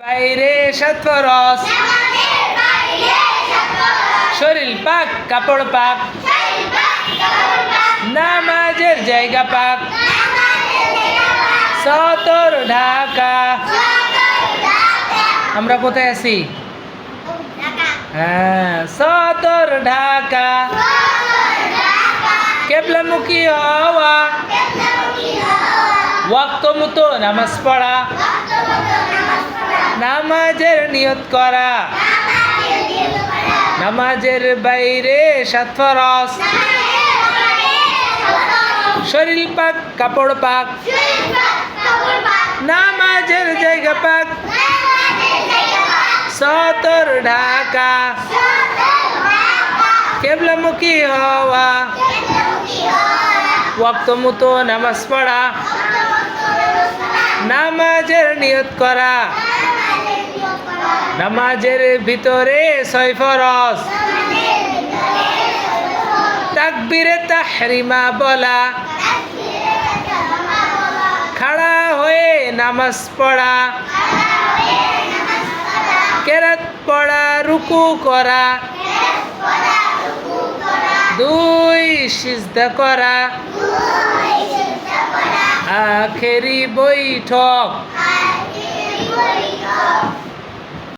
বাইরে সাত ফরজ, শরীর পাক কাপড় পাক, নামাজের জায়গা পাক, সতর ঢাকা। আমরা কোথায় আছি? হ্যাঁ, সতর ঢাকা। কেবলামুখী হওয়া, ওয়াক্ত মতো নামাজ পড়া, নামাজের নিয়ত করা, নামাজের বাইরে সাত ফরজ, শরীর পাক কাপড় পাক, নামাজের জায়গা পাক, সতর ঢাকা। কেবলামুখী হওয়া, ওয়াক্ত মতো নামাজ পড়া, নামাজের নিয়ত করা, নামাজের ভিতরে ছয় ফরজ, তাকবীরে তাহরিমা বলা, খাড়া হয়ে নামাজ পড়া, কেরাত পড়া, রুকু করা, দুই সিজদা করা, আখেরি বৈঠক।